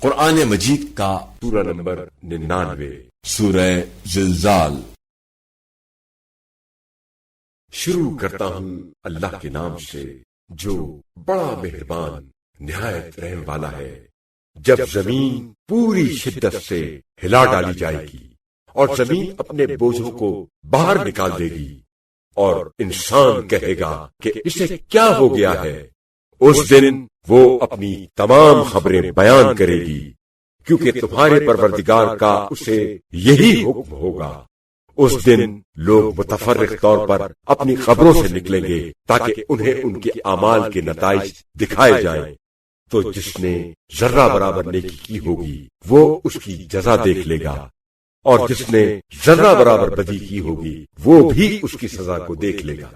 قرآن مجید کا سورہ نمبر 99 سورہ زلزال۔ شروع کرتا ہوں اللہ کے نام سے جو بڑا مہربان نہایت رحم والا ہے۔ جب زمین پوری شدت سے ہلا ڈالی جائے گی اور زمین اپنے بوجھوں کو باہر نکال دے گی اور انسان کہے گا کہ اسے کیا ہو گیا ہے، اس دن وہ اپنی تمام خبریں بیان کرے گی، کیونکہ تمہارے پروردگار کا اسے یہی حکم ہوگا۔ اس دن لوگ متفرق طور پر اپنی خبروں سے نکلیں گے تاکہ انہیں ان کے اعمال کے نتائج دکھائے جائیں، تو جس نے ذرہ برابر نیکی کی ہوگی وہ اس کی جزا دیکھ لے گا، اور جس نے ذرہ برابر بدی کی ہوگی وہ بھی اس کی سزا کو دیکھ لے گا۔